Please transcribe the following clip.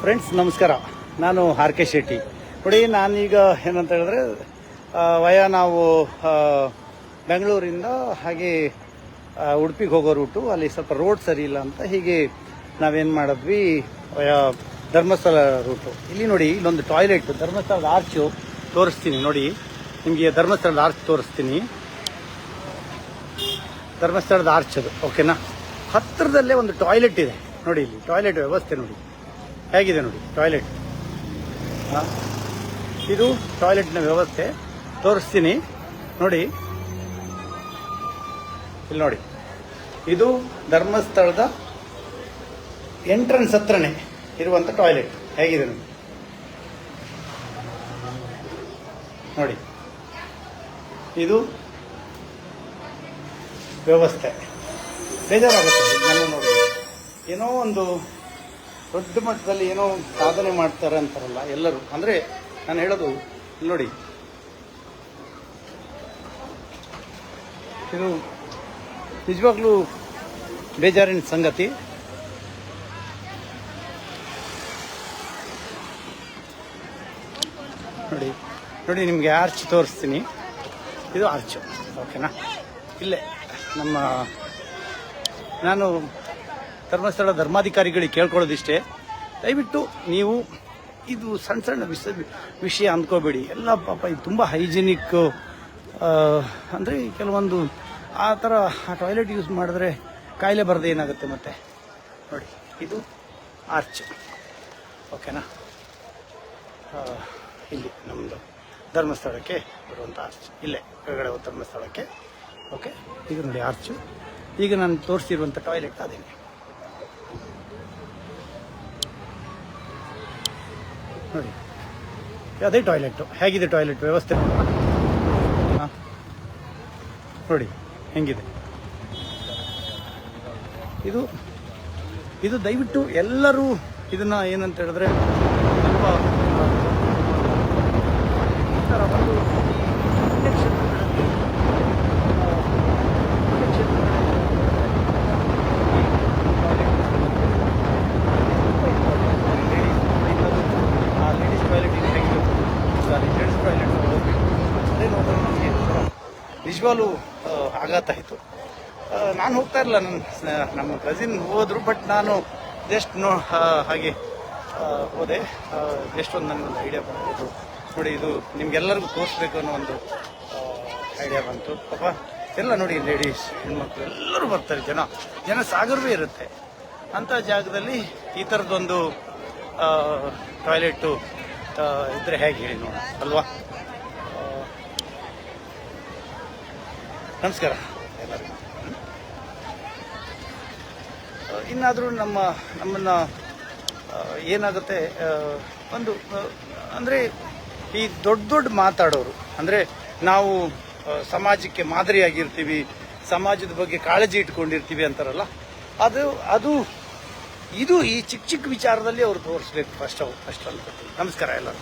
Friends ನಮಸ್ಕಾರ. ನಾನು R K Shetty. ನೋಡಿ, ನಾನೀಗ ಏನಂತ ಹೇಳಿದ್ರೆ ನಾವು ಬೆಂಗಳೂರಿಂದ ಹಾಗೆ ಉಡುಪಿಗೆ ಹೋಗೋ ರೂಟು, ಅಲ್ಲಿ ಸ್ವಲ್ಪ ರೋಡ್ ಸರಿ ಇಲ್ಲ ಅಂತ ಹೀಗೆ ನಾವೇನು ಮಾಡಿದ್ವಿ, ಧರ್ಮಸ್ಥಳ ರೂಟು. ಇಲ್ಲಿ ನೋಡಿ, ಇಲ್ಲೊಂದು ಟಾಯ್ಲೆಟ್, ಧರ್ಮಸ್ಥಳದ ಆರ್ಚು ತೋರಿಸ್ತೀನಿ ನೋಡಿ. ನಿಮಗೆ ಧರ್ಮಸ್ಥಳದ ಆರ್ಚ್ ತೋರಿಸ್ತೀನಿ. ಧರ್ಮಸ್ಥಳದ ಆರ್ಚ್ ಅದು, ಓಕೆನಾ? ಹತ್ತಿರದಲ್ಲೇ ಒಂದು ಟಾಯ್ಲೆಟ್ ಇದೆ ನೋಡಿ. ಇಲ್ಲಿ ಟಾಯ್ಲೆಟ್ ವ್ಯವಸ್ಥೆ ನೋಡಿ ಹೇಗಿದೆ ನೋಡಿ. ಟಾಯ್ಲೆಟ್, ಇದು ಟಾಯ್ಲೆಟ್ನ ವ್ಯವಸ್ಥೆ ತೋರಿಸ್ತೀನಿ ನೋಡಿ. ಇಲ್ಲಿ ನೋಡಿ, ಇದು ಧರ್ಮಸ್ಥಳದ ಎಂಟ್ರೆನ್ಸ್ ಹತ್ರನೇ ಇರುವಂಥ ಟಾಯ್ಲೆಟ್ ಹೇಗಿದೆ ನೋಡಿ. ನೋಡಿ, ಇದು ವ್ಯವಸ್ಥೆ. ಬೇಜಾರಾಗುತ್ತೆ ನಾನು ನೋಡಿ. ಏನೋ ಒಂದು ದೊಡ್ಡ ಮಟ್ಟದಲ್ಲಿ ಏನೋ ಸಾಧನೆ ಮಾಡ್ತಾರೆ ಅಂತಾರಲ್ಲ ಎಲ್ಲರೂ, ಅಂದರೆ ನಾನು ಹೇಳೋದು ನೋಡಿ, ಇದು ನಿಜವಾಗ್ಲೂ ಬೇಜಾರಿನ ಸಂಗತಿ. ನೋಡಿ ನೋಡಿ, ನಿಮಗೆ ಆರ್ಚ್ ತೋರಿಸ್ತೀನಿ. ಇದು ಆರ್ಚು, ಓಕೆನಾ? ಇಲ್ಲೇ ನಾನು ಧರ್ಮಸ್ಥಳ ಧರ್ಮಾಧಿಕಾರಿಗಳಿಗೆ ಕೇಳ್ಕೊಳ್ಳೋದಿಷ್ಟೇ, ದಯವಿಟ್ಟು ನೀವು ಇದು ಸಣ್ಣ ಸಣ್ಣ ವಿಷಯ ಅಂದ್ಕೋಬೇಡಿ. ಎಲ್ಲ ಪಾಪ ಇದು ತುಂಬ ಹೈಜಿನಿಕ್, ಅಂದರೆ ಕೆಲವೊಂದು ಆ ಥರ ಆ ಟಾಯ್ಲೆಟ್ ಯೂಸ್ ಮಾಡಿದ್ರೆ ಕಾಯಿಲೆ ಬರದೆ ಏನಾಗುತ್ತೆ ಮತ್ತೆ. ನೋಡಿ, ಇದು ಆರ್ಚ್, ಓಕೆನಾ? ಇಲ್ಲಿ ನಮ್ಮದು ಧರ್ಮಸ್ಥಳಕ್ಕೆ ಬರುವಂಥ ಆರ್ಚ್, ಇಲ್ಲೇ ಕೆಳಗಡೆ ಧರ್ಮಸ್ಥಳಕ್ಕೆ, ಓಕೆ? ಈಗ ನೋಡಿ ಆರ್ಚು. ಈಗ ನಾನು ತೋರಿಸಿರುವಂಥ ಟಾಯ್ಲೆಟ್ ಅದೇನೆ ನೋಡಿ. ಅದೇ ಟಾಯ್ಲೆಟು. ಹೇಗಿದೆ ಟಾಯ್ಲೆಟ್ ವ್ಯವಸ್ಥೆ ನೋಡಿ ಹೆಂಗಿದೆ ಇದು. ಇದು ದಯವಿಟ್ಟು ಎಲ್ಲರೂ ಇದನ್ನ ಏನಂತ ಹೇಳಿದ್ರೆ ಸ್ವಲ್ಪ ಒಂದು ನಿಜವಾಗ್ಲೂ ಆಘಾತ ಆಯಿತು. ನಾನು ಹೋಗ್ತಾ ಇರಲಿಲ್ಲ, ನಮ್ಮ ಕಸಿನ್ ಹೋದ್ರು, ಬಟ್ ನಾನು ಜಸ್ಟ್ ಹಾಗೆ ಹೋದೆ. ಜಸ್ಟ್ ಒಂದು ನನಗೊಂದು ಐಡಿಯಾ ಬಂತು ನೋಡಿ. ಇದು ನಿಮ್ಗೆಲ್ಲರಿಗೂ ತೋರಿಸ್ಬೇಕು ಅನ್ನೋ ಒಂದು ಐಡಿಯಾ ಬಂತು. ಪಾಪ ಎಲ್ಲ ನೋಡಿ, ಲೇಡೀಸ್, ಹೆಣ್ಮಕ್ಳು ಎಲ್ಲರೂ ಬರ್ತಾರೆ, ಜನ ಸಾಗರವೇ ಇರುತ್ತೆ. ಅಂಥ ಜಾಗದಲ್ಲಿ ಈ ಥರದ್ದೊಂದು ಟಾಯ್ಲೆಟು ಇದ್ರೆ ಹೇಗೆ ಹೇಳಿ ನೋಡ ಅಲ್ವಾ? ನಮಸ್ಕಾರ ಎಲ್ಲರಿಗೂ. ಇನ್ನಾದರೂ ನಮ್ಮನ್ನು ಏನಾಗುತ್ತೆ, ಒಂದು ಅಂದರೆ ಈ ದೊಡ್ಡ ಮಾತಾಡೋರು, ಅಂದರೆ ನಾವು ಸಮಾಜಕ್ಕೆ ಮಾದರಿಯಾಗಿರ್ತೀವಿ, ಸಮಾಜದ ಬಗ್ಗೆ ಕಾಳಜಿ ಇಟ್ಕೊಂಡಿರ್ತೀವಿ ಅಂತಾರಲ್ಲ, ಅದು ಇದು ಈ ಚಿಕ್ಕ ವಿಚಾರದಲ್ಲಿ ಅವರು ತೋರಿಸ್ಬೇಕು ಫಸ್ಟ್ ಅಂತ. ನಮಸ್ಕಾರ ಎಲ್ಲರೂ.